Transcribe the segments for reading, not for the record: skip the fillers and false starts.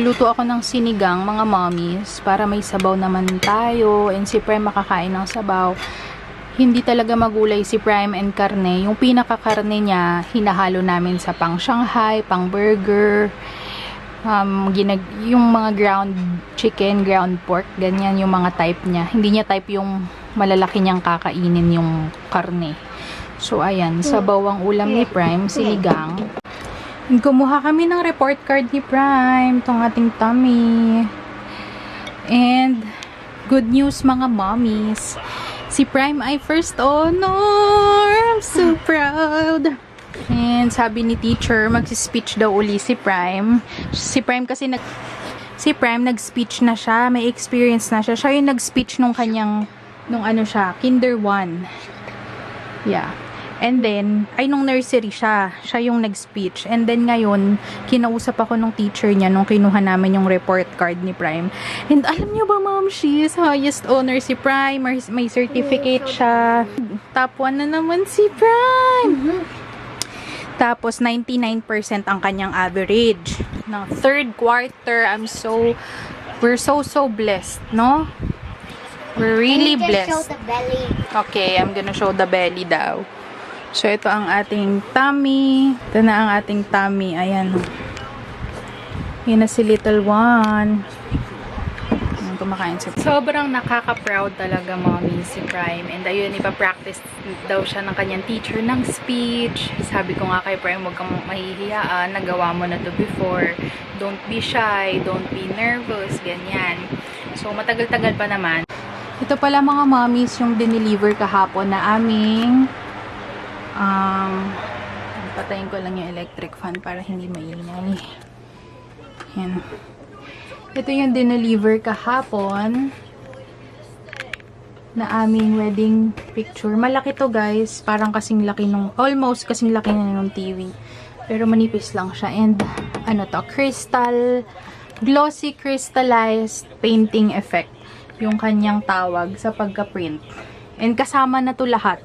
Nagluto ako ng sinigang, mga mommies, para may sabaw naman tayo. And si Prime makakain ng sabaw. Hindi talaga magulay si Prime and karne. Yung pinakakarne niya, hinahalo namin sa pang Shanghai, pang burger. Yung mga ground chicken, ground pork, ganyan yung mga type niya. Hindi niya type yung malalaki niyang kakainin yung karne. So, ayan, sabaw ang ulam ni Prime, sinigang. Kumuha kami ng report card ni Prime, tong ating tummy. And, good news mga mommies. Si Prime ay first honor. I'm so proud. And sabi ni teacher, magsi-speech daw uli si Prime. Si Prime kasi nag-speech na siya. May experience na siya. Siya yung nag-speech nung kinder 1. Yeah. And then, nung nursery siya. Siya yung nag-speech. And then ngayon, kinausap ako nung teacher niya nung kinuha namin yung report card ni Prime. And alam niyo ba, ma'am, she is highest honor si Prime. May certificate siya. Top 1 na naman si Prime. Tapos, 99% ang kanyang average. No, third quarter, we're so blessed, no? We're really blessed. Show the belly. Okay, I'm gonna show the belly daw. So, ito ang ating tummy. Ito na ang ating tummy. Ayan. Yan na si little one. Ayan, kumakain siya. Sobrang nakaka-proud talaga, mommy, si Prime. And ayun, ipa-practice daw siya ng kanyang teacher ng speech. Sabi ko nga kay Prime, huwag kang mahihiyaan. Nagawa mo na to before. Don't be shy. Don't be nervous. Ganyan. So, matagal-tagal pa naman. Ito pala mga mommies yung dineliver kahapon na aming patayin ko lang yung electric fan para hindi maingay. Yan. Ito yung dineliver kahapon na aming wedding picture. Malaki to, guys. Parang kasing laki almost kasing laki na nung TV. Pero manipis lang siya. And ano to? Glossy crystallized painting effect. Yung kanyang tawag sa pagka-print. And kasama na to lahat.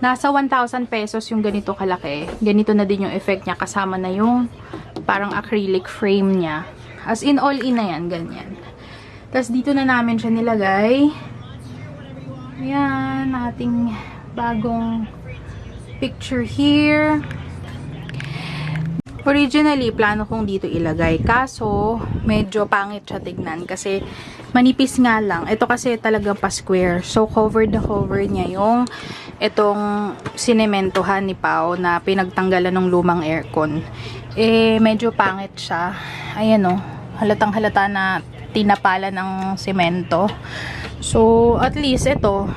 Nasa 1,000 pesos yung ganito kalaki. Ganito na din yung effect niya. Kasama na yung parang acrylic frame niya. As in, all in na yan. Ganyan. Tapos, dito na namin siya nilagay. Ayan. Ating bagong picture here. Originally, plano kong dito ilagay. Kaso, medyo pangit siya tignan. Kasi, manipis nga lang. Ito kasi talaga pa-square. So, cover niya yung itong sinementohan ni Pao na pinagtanggalan ng lumang aircon. Medyo pangit siya. Ayan o. Halatang halata na tinapala ng semento. So, at least ito,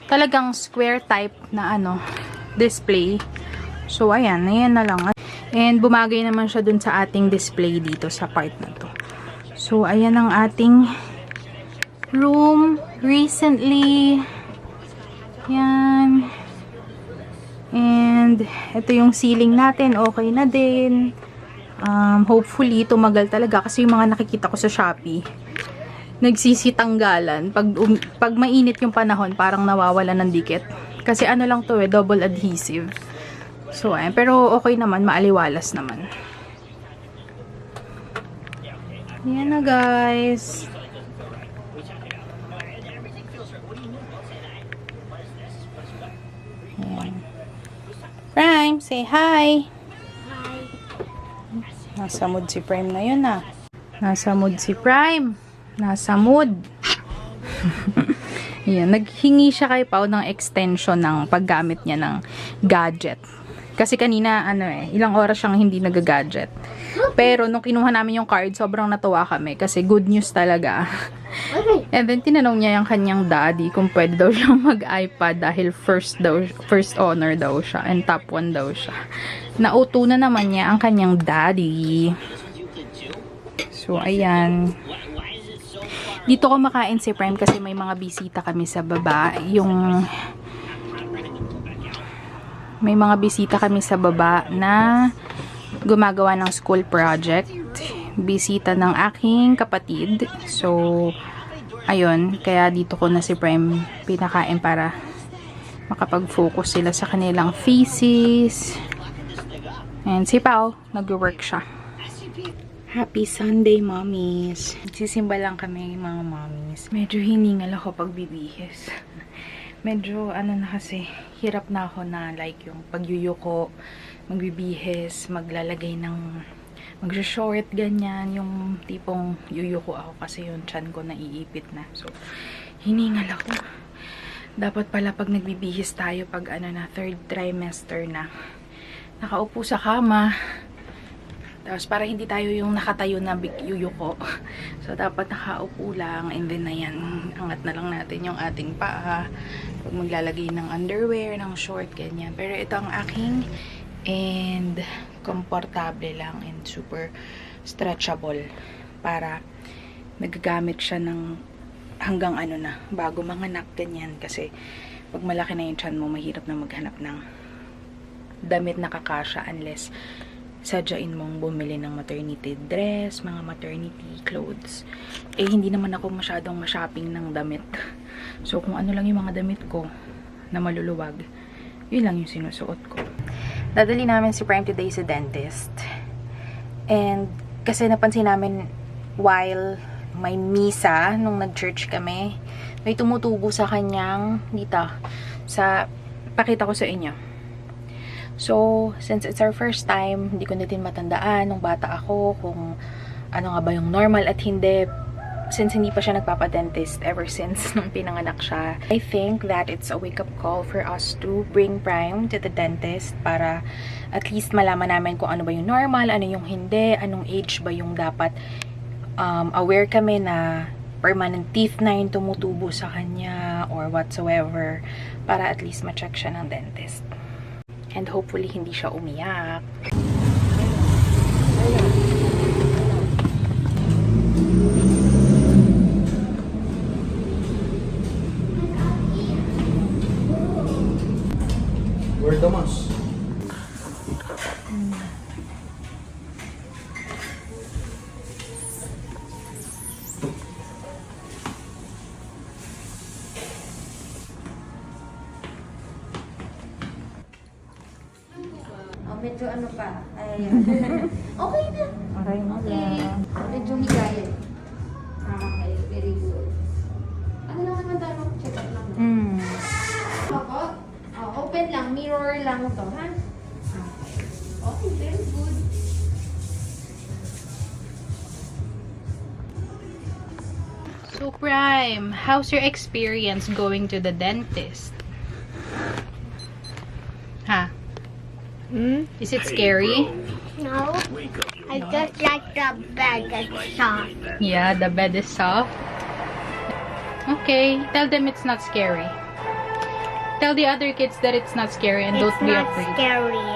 talagang square type na display. So, ayan na lang. And, bumagay naman siya dun sa ating display dito sa part na to. So, ayan ang ating room recently. Yan. And, ito yung ceiling natin. Okay na din. Hopefully, tumagal talaga. Kasi yung mga nakikita ko sa Shopee, nagsisitanggalan. Pag mainit yung panahon, parang nawawala ng dikit. Kasi ano lang to double adhesive. So, ayan. Pero okay naman. Maaliwalas naman. Yan na, guys. Ayan. Prime, say hi. Hi. Nasa mood si Prime na yun, ah. Nasa mood si Prime. Nasa mood. Ayan. Naghingi siya kay Pao ng extension ng paggamit niya ng gadget. Kasi kanina, ilang oras siyang hindi nag-gadget. Pero, nung kinuha namin yung card, sobrang natuwa kami. Kasi good news talaga. And then, tinanong niya yung kanyang daddy kung pwede daw siyang mag-iPad dahil first honor daw siya. And top 1 daw siya. Nauto na naman niya ang kanyang daddy. So, ayan. Dito ko makain si Prime kasi may mga bisita kami sa baba. May mga bisita kami sa baba na gumagawa ng school project. Bisita ng aking kapatid. So, ayun. Kaya dito ko na si Prime pinakain para makapag-focus sila sa kanilang thesis. And si Pao, nag-work siya. Happy Sunday, mommies. Sisimba lang kami, mga mommies. Medyo hiningal ako pagbibihis. Medyo, na kasi, hirap na ako na, like, yung pagyuyuko, magbibihis, maglalagay ng, mag-short, ganyan, yung tipong yuyuko ako kasi yung tiyan ko naiipit na. So, hiningal ako. Dapat pala pag nagbibihis tayo, pag na, 3rd trimester na, nakaupo sa kama. Tapos, para hindi tayo yung nakatayo na yuyuko. So, dapat nakaupo lang. And then, ayan, angat na lang natin yung ating paa. Pag maglalagay ng underwear, ng short, ganyan. Pero ito ang aking and komportable lang and super stretchable. Para nagagamit siya ng hanggang na, bago manganak, ganyan. Kasi, pag malaki na yung tiyan mo, mahirap na maghanap ng damit na kakasya unless sadyain mong bumili ng maternity dress, mga maternity clothes. Eh, hindi naman ako masyadong ma-shopping ng damit. So, kung ano lang yung mga damit ko na maluluwag, yun lang yung sinusuot ko. Dadali namin si Prime today sa dentist. And, kasi napansin namin while may misa, nung nag-church kami, may tumutubo sa kanyang, pakita ko sa inyo. So, since it's our first time, hindi ko na din matandaan nung bata ako kung ano nga ba yung normal at hindi. Since hindi pa siya nagpapadentist ever since nung pinanganak siya. I think that it's a wake-up call for us to bring Prime to the dentist para at least malaman namin kung ano ba yung normal, ano yung hindi, anong age ba yung dapat aware kami na permanent teeth na yung tumutubo sa kanya or whatsoever para at least ma-check siya ng dentist. And hopefully, hindi siya umiyak. Where Tomas? Medyo ano pa. Ayan. Okay na. Okay na. Medyo higayat. Okay, very good. Ano lang naman tayo? Check up lang. Opo. Open lang. Mirror lang to, ha? Okay, very good. So, Prime, how's your experience going to the dentist? Ha? Is it scary? No, I just like the bed that's soft. Yeah, the bed is soft. Okay, tell them it's not scary. Tell the other kids that it's not scary and don't It's be not afraid. scary.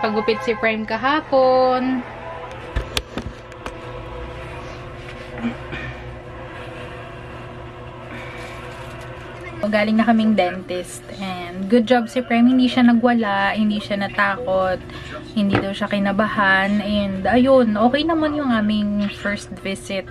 Pagupit si Prime kahapon. Galing na kaming dentist and good job si Prime, hindi siya nagwala, hindi siya natakot, hindi daw siya kinabahan and ayun, okay naman yung aming first visit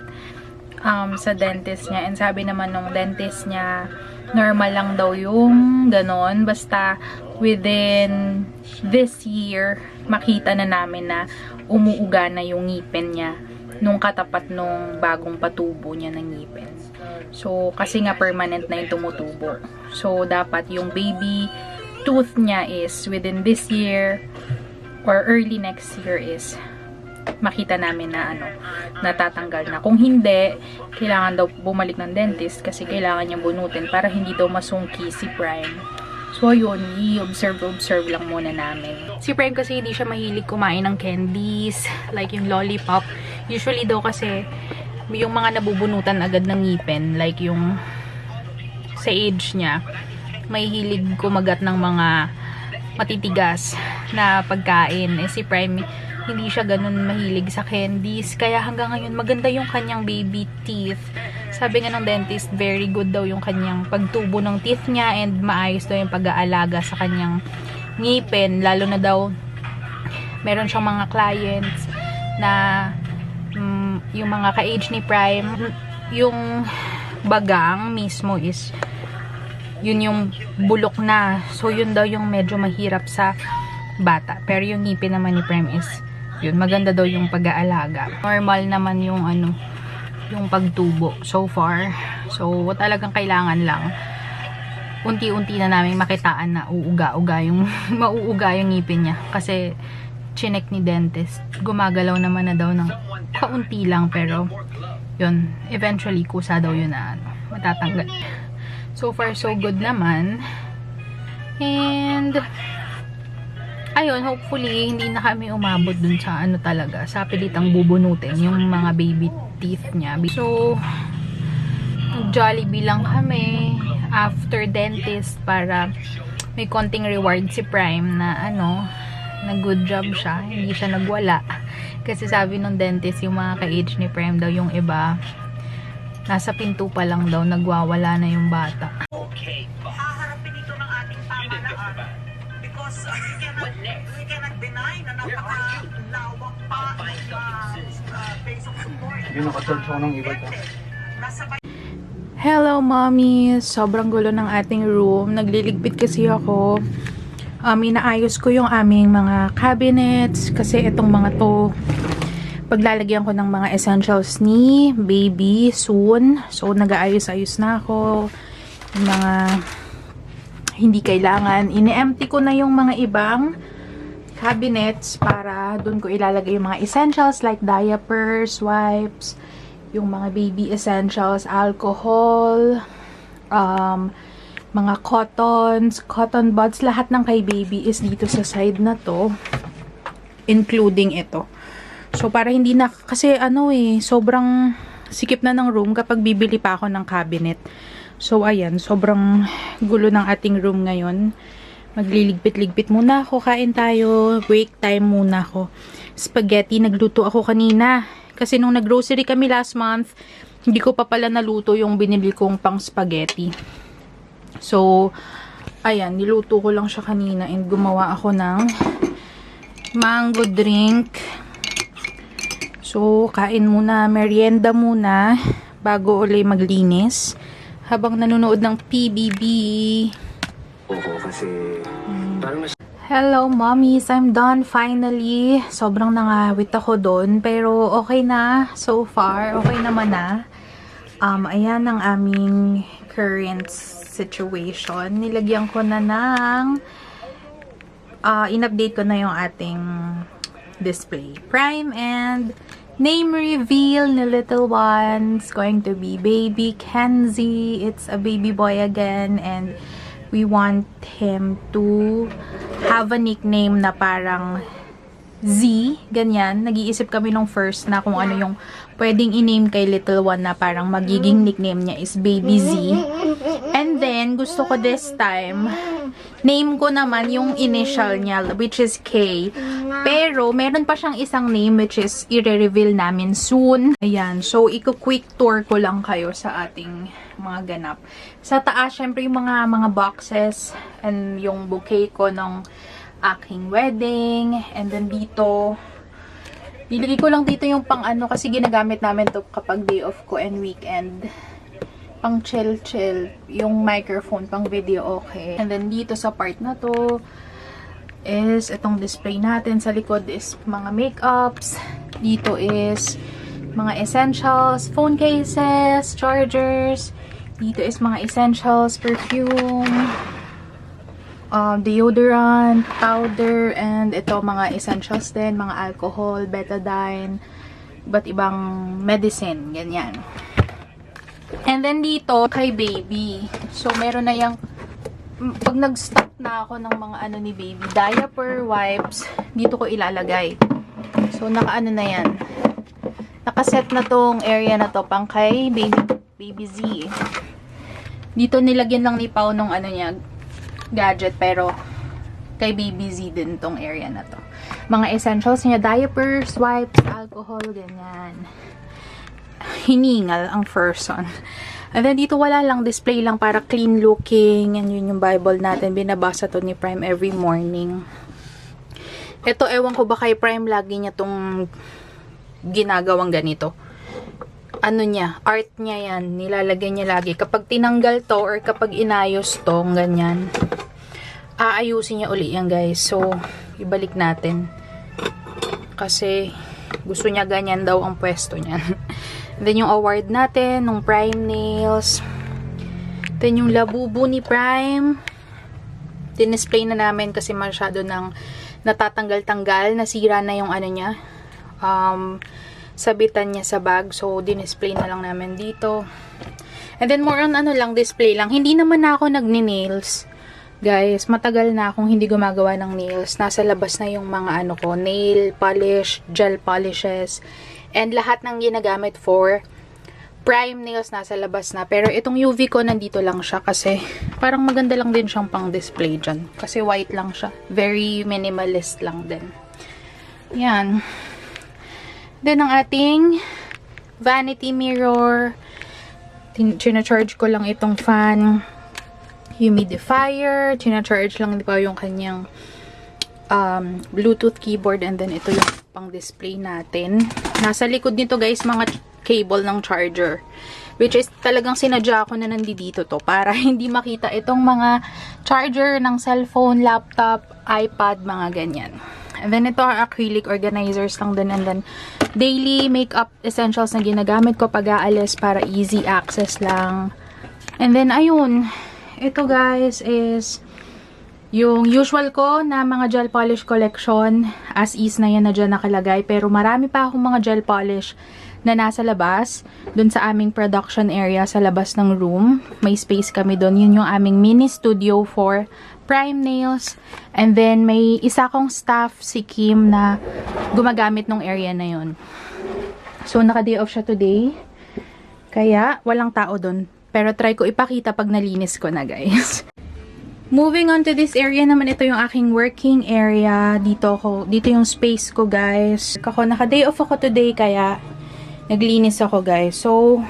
sa dentist niya and sabi naman nung dentist niya normal lang daw yung ganon, basta within this year makita na namin na umuuga na yung ngipin niya nung katapat nung bagong patubo niya ng ngipin. So, kasi nga permanent na yung tumutubo. So, dapat yung baby tooth niya is within this year or early next year is makita namin na natatanggal na. Kung hindi, kailangan daw bumalik ng dentist kasi kailangan niya bunutin para hindi daw masungki si Prime. So, yun, i-observe lang muna namin. Si Prime kasi hindi siya mahilig kumain ng candies, like yung lollipop. Usually daw kasi, yung mga nabubunutan agad ng ngipin, like yung sa age niya, may hilig kumagat ng mga matitigas na pagkain. Eh, si Prime, hindi siya ganun mahilig sa candies. Kaya hanggang ngayon, maganda yung kanyang baby teeth. Sabi nga ng dentist, very good daw yung kanyang pagtubo ng teeth niya and maayos daw yung pag-aalaga sa kanyang ngipin. Lalo na daw, meron siyang mga clients na yung mga ka-age ni Prime, yung bagang mismo is yun yung bulok na. So, yun daw yung medyo mahirap sa bata. Pero yung ngipin naman ni Prime is, yun, maganda daw yung pag-aalaga. Normal naman yung yung pagtubo so far. So, talagang kailangan lang unti-unti na namin makitaan na uuga-uga yung mauuga yung ngipin niya. Kasi chinek ni dentist, gumagalaw naman na daw ng kaunti lang, pero yun, eventually kusa daw yun na matatanggal. So far so good naman. And ayun, hopefully hindi na kami umabot dun sa talaga, sa pilitang bubunutin yung mga baby teeth niya. So Jollibee lang kami after dentist para may konting reward si Prime na na good job siya, hindi siya nagwala. Kasi sabi nung dentist, yung mga ka-age ni Prime daw, yung iba nasa pinto pa lang daw nagwawala na yung bata. Okay, haharapin ito ng ating pamahalaan because we cannot deny na napakalawak pa ang base of support. Yun, naka-charge ako ng iba ka. Hello, mommy! Sobrang gulo ng ating room. Nagliligpit kasi ako. Inaayos ko yung aming mga cabinets kasi itong mga to, paglalagyan ko ng mga essentials ni baby soon. So, nag-aayos-ayos na ako. Yung mga hindi kailangan. Ini-empty ko na yung mga ibang cabinets para dun ko ilalagay yung mga essentials like diapers, wipes, yung mga baby essentials, alcohol, mga cottons, cotton buds, lahat ng kay baby is dito sa side na to, including ito. So, para hindi na, kasi sobrang sikip na ng room kapag bibili pa ako ng cabinet. So, ayan, sobrang gulo ng ating room ngayon. Magliligpit-ligpit muna ako, kain tayo, break time muna ako. Spaghetti, nagluto ako kanina. Kasi nung nag-grocery kami last month, hindi ko pa pala naluto yung binili kong pang spaghetti. So, ayan, niluto ko lang siya kanina and gumawa ako ng mango drink. So, kain muna, merienda muna bago ulit maglinis habang nanonood ng PBB. Hello, mommies! I'm done finally. Sobrang nangawit ako doon, pero okay na so far. Okay naman na. Ayan ang aming current situation. Nilagyan ko na ng in-update ko na yung ating display. Prime and name reveal ni little one. It's going to be baby Kenzie. It's a baby boy again, and we want him to have a nickname na parang Z, ganyan. Nag-iisip kami nung first na kung ano yung pwedeng i-name kay little one na parang magiging nickname niya is Baby Z. And then, gusto ko this time, name ko naman yung initial niya, which is K. Pero, meron pa siyang isang name which is i-reveal namin soon. Ayan. So, iko-quick tour ko lang kayo sa ating mga ganap. Sa taas, syempre yung mga boxes and yung bouquet ko ng aking wedding. And then dito, nilagay ko lang dito yung pang kasi ginagamit namin to kapag day off ko and weekend. Pang chill. Yung microphone, pang video, okay. And then dito sa part na to, is itong display natin. Sa likod is mga makeups. Dito is mga essentials, phone cases, chargers. Dito is mga essentials, perfume, deodorant, powder, and ito mga essentials din, mga alcohol, betadine, iba't ibang medicine, ganyan. And then dito, kay baby. So, meron na yung, pag nag-stock na ako ng mga ni baby, diaper, wipes, dito ko ilalagay. So, naka na yan. Nakaset na tong area na to pang kay baby Z. Dito nilagyan lang ni Pao nung niya, gadget, pero kay baby Z din tong area na to. Mga essentials niya, diapers, wipes, alcohol, ganyan. Hiningal ang person. And then dito wala lang, display lang para clean looking. And yun yung Bible natin, binabasa to ni Prime every morning. Ito, ewan ko ba kay Prime, lagi niya tong ginagawang ganito. ano niya, art niya yan. Nilalagay niya lagi. Kapag tinanggal to or kapag inayos to, ganyan, aayusin niya uli yan, guys. So, ibalik natin. Kasi, gusto niya ganyan daw ang pwesto niyan. Then, yung award natin, nung Prime Nails. Then, yung labubu ni Prime. Dinisplay na namin kasi masyado nang natatanggal-tanggal. Nasira na yung ano niya. Sabitan niya sa bag. So, dinisplay na lang namin dito. And then, more on ano lang, display lang. Hindi naman na ako nagni-nails. Guys, matagal na akong hindi gumagawa ng nails. Nasa labas na yung mga ano ko, nail polish, gel polishes, and lahat ng ginagamit for Prime Nails nasa labas na. Pero itong UV ko, nandito lang siya kasi parang maganda lang din siyang pang display dyan. Kasi white lang siya. Very minimalist lang din. Yan. Then, ang ating vanity mirror. China-charge ko lang itong fan. Humidifier. China-charge lang pa yung kanyang Bluetooth keyboard. And then, ito yung pang-display natin. Nasa likod nito, guys, mga cable ng charger. Which is, talagang sinadya ko na nandito to para hindi makita itong mga charger ng cellphone, laptop, iPad, mga ganyan. And then, ito are acrylic organizers lang din. And then, daily makeup essentials na ginagamit ko pag aalis para easy access lang. And then, ayun. Ito, guys, is yung usual ko na mga gel polish collection. As is na yan na dyan nakalagay. Pero marami pa akong mga gel polish na nasa labas. Dun sa aming production area sa labas ng room. May space kami dun. Yun yung aming mini studio for Prime Nails. And then, may isa kong staff, si Kim, na gumagamit ng area na yun. So, naka-day off siya today. Kaya, walang tao dun. Pero try ko ipakita pag nalinis ko na, guys. Moving on to this area naman, ito yung aking working area. Dito yung space ko, guys. Ako, naka-day off ako today, kaya naglinis ako, guys. So,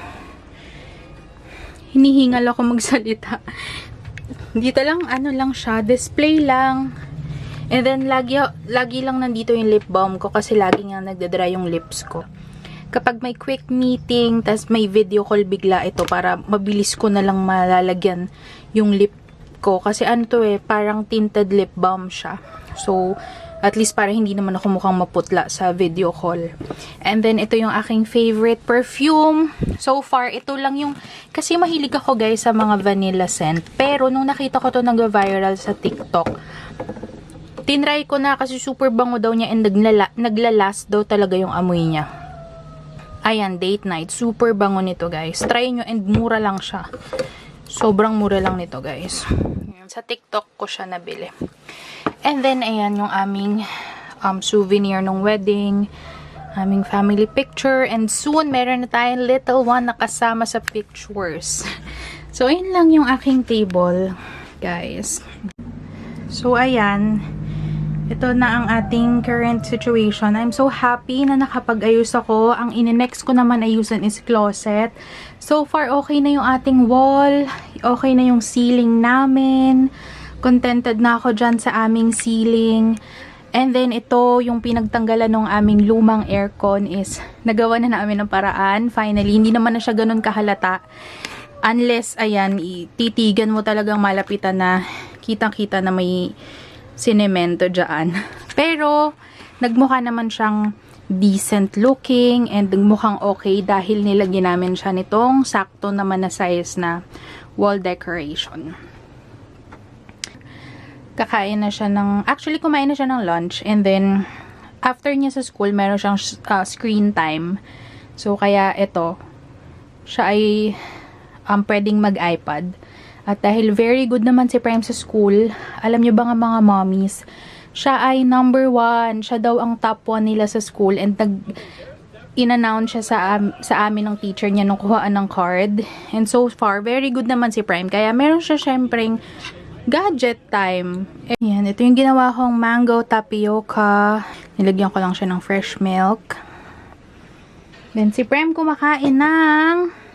hinihingal ako magsalita. Dito lang, ano lang siya, display lang. And then, lagi lang nandito yung lip balm ko kasi lagi nga nagdadry yung lips ko. Kapag may quick meeting, tas may video call bigla ito para mabilis ko na lang malalagyan yung lip ko. Kasi ano to parang tinted lip balm siya. So, at least para hindi naman ako mukhang maputla sa video call. And then, ito yung aking favorite perfume. So far, ito lang yung... Kasi mahilig ako, guys, sa mga vanilla scent. Pero, nung nakita ko to nag-viral sa TikTok, tinry ko na kasi super bango daw niya and naglalast daw talaga yung amoy niya. Ayan, date night. Super bango nito, guys. Try nyo and mura lang siya. Sobrang mura lang nito, guys. Sa TikTok ko siya nabili. And then, ayan yung aming souvenir nung wedding. Aming family picture. And soon, meron na tayong little one na kasama sa pictures. So, ayan lang yung aking table, guys. So, ayan. Ito na ang ating current situation. I'm so happy na nakapag-ayos ako. Ang ininext ko naman ayusan is closet. So far, okay na yung ating wall. Okay na yung ceiling namin. Contented na ako dyan sa aming ceiling. And then, ito, yung pinagtanggalan ng aming lumang aircon is nagawa na namin ng paraan. Finally, hindi naman na siya ganun kahalata. Unless, ayan, titigan mo talagang malapitan na kitang-kita na may sinemento dyan. Pero, nagmukha naman siyang decent looking and nagmukhang okay dahil nilagyan namin siya nitong sakto naman na size na wall decoration. Kakain na siya ng... Actually, kumain na siya ng lunch and then, after niya sa school, meron siyang screen time. So, kaya ito, siya ay pwedeng mag-iPad. At dahil very good naman si Prime sa school, alam niyo ba nga mga mommies, siya ay number 1. Siya daw ang top 1 nila sa school and in-announce siya sa amin ng teacher niya nung kuhaan ng card. And so far, very good naman si Prime. Kaya meron siya syempreng gadget time. Ayan, ito yung ginawa kong mango tapioca. Nilagyan ko lang siya ng fresh milk. Then si Prime kumakain ng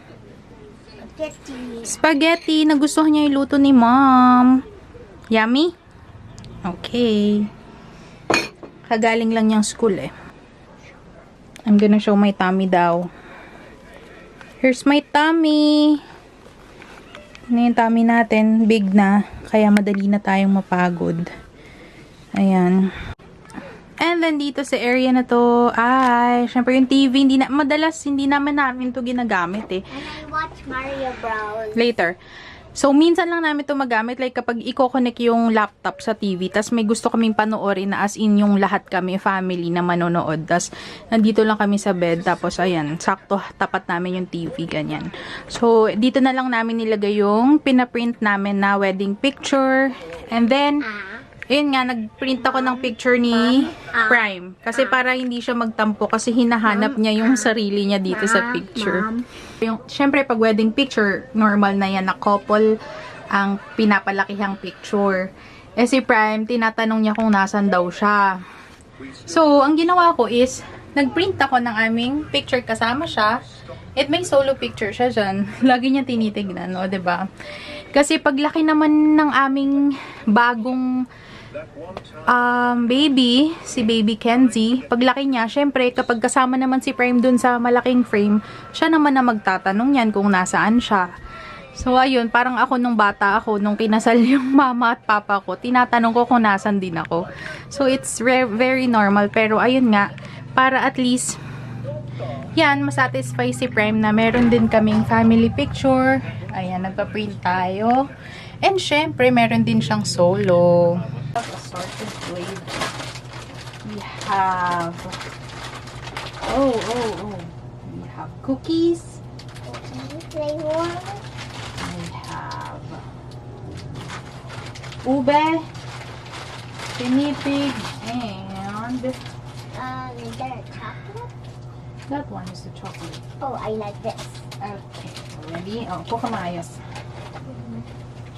spaghetti na gusto niya iluto ni Mom. Yummy? Okay. Kagaling lang niyang school I'm gonna show my tummy daw. Here's my tummy. Ano yung tummy natin? Big na. Kaya madali na tayong mapagod. Ayan. And then, dito sa area na to, ay, syempre yung TV, madalas, hindi naman namin to ginagamit eh. And I watch Mario Bros. Later. So, minsan lang namin to magamit. Like, kapag i-connect yung laptop sa TV, tas may gusto kaming panoorin na as in yung lahat kami, family na manonood. Tas, nandito lang kami sa bed. Tapos, ayan, sakto tapat namin yung TV, ganyan. So, dito na lang namin nilagay yung pinaprint namin na wedding picture. And then, ayun nga, nagprint ako ng picture ni Prime. Kasi para hindi siya magtampo kasi hinahanap niya yung sarili niya dito sa picture. Yung, syempre, pag wedding picture, normal na yan na couple ang pinapalakihang picture. Eh si Prime, tinatanong niya kung nasan daw siya. So, ang ginawa ko is, nagprint ako ng aming picture kasama siya. At may solo picture siya dyan. Lagi niya tinitignan, no? 'Di ba? Kasi paglaki naman ng aming bagong baby, si baby Kenzie, paglaki niya, syempre, kapag kasama naman si Prime dun sa malaking frame, siya naman na magtatanong yan kung nasaan siya. So, ayun, parang ako nung bata ako, nung kinasal yung mama at papa ko, tinatanong ko kung nasan din ako. So, it's very normal, pero ayun nga, para at least, yan, masatisfy si Prime na meron din kaming family picture. Ayan, nagpa-print tayo. And syempre, meron din siyang solo. Assorted flavor. We have we have cookies. Flavor. We have ube, pinipig, and Is there a chocolate? that one is the chocolate. Oh, I like this. Okay, ready? Oh, kukamayos.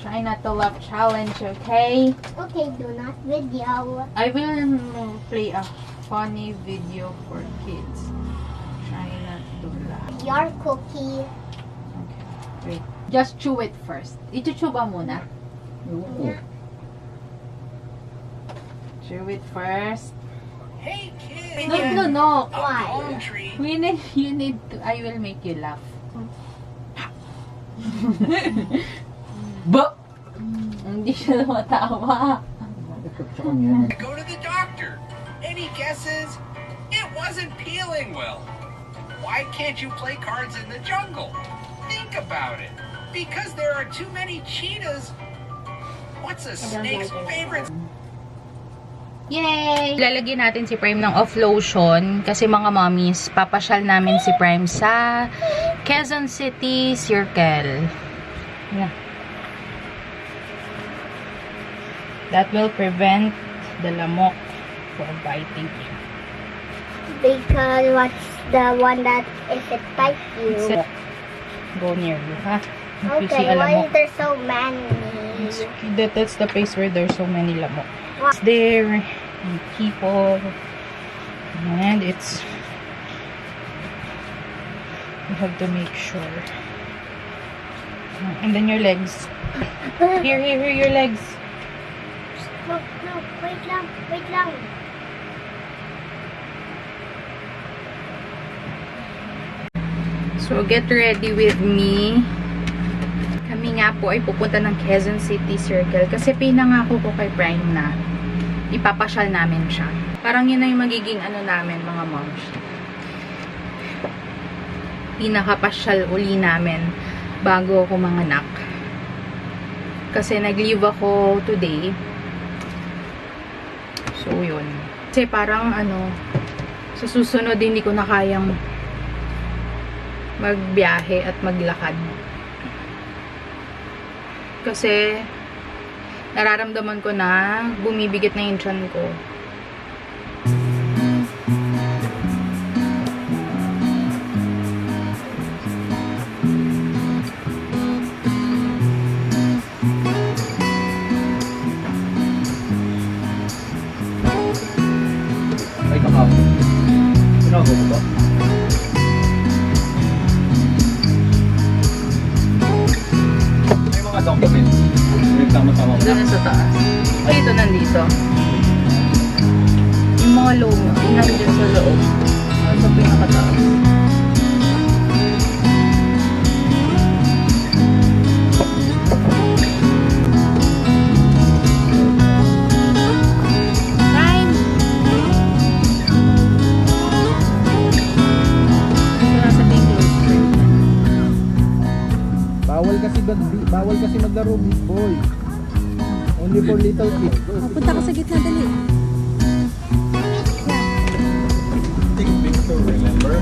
Try not to laugh challenge, okay? Okay, do not video. I will play a funny video for kids. Try not to laugh. Your cookie. Okay, wait. Just chew it first. Ichuchew ba muna? Yeah. Chew it first. Hey kid! No. Why? Palm tree. You need to, I will make you laugh. Ba! Hindi siya matawa. Go to the doctor. Any guesses? It wasn't peeling well. Why can't you play cards in the jungle? Think about it. Because there are too many cheetahs. What's a snake's favorite? Yay! Lalagyan natin si Prime ng off lotion kasi mga mommies, papasyal namin si Prime sa Quezon City Circle. Yeah. That will prevent the lamok from biting you. Because what's the one that if it bites you? So, go near you, ha? If you see Okay, a why lamok. is there so many? That's the place where there's so many lamok. Wow. It's there, and people, and it's, you have to make sure. And then your legs. Here, your legs. No, wait lang. So, get ready with me. Kami nga po ay pupunta ng Quezon City Circle kasi pinangako ko kay Prime na ipapasyal namin siya. Parang yun na yung magiging ano namin, mga moms. Pinakapasyal uli namin bago ako manganak. Kasi nag-leave ako today. So, yun. Kasi parang ano, sa susunod hindi ko na kayang magbiyahe at maglakad. Kasi nararamdaman ko na bumibigit na yung tiyan ko. Ay, kahapon. Sinabi ko ba? May mga documents. May tama-tama mo Doon na. na sa taas. Ay, ito nandito. Yung mga loob, nandun sa loob. Sa pinakataas. bawal kasi maglaro big boy. Only for little kids. Punta ka sa gitna, dali. Take picture, remember?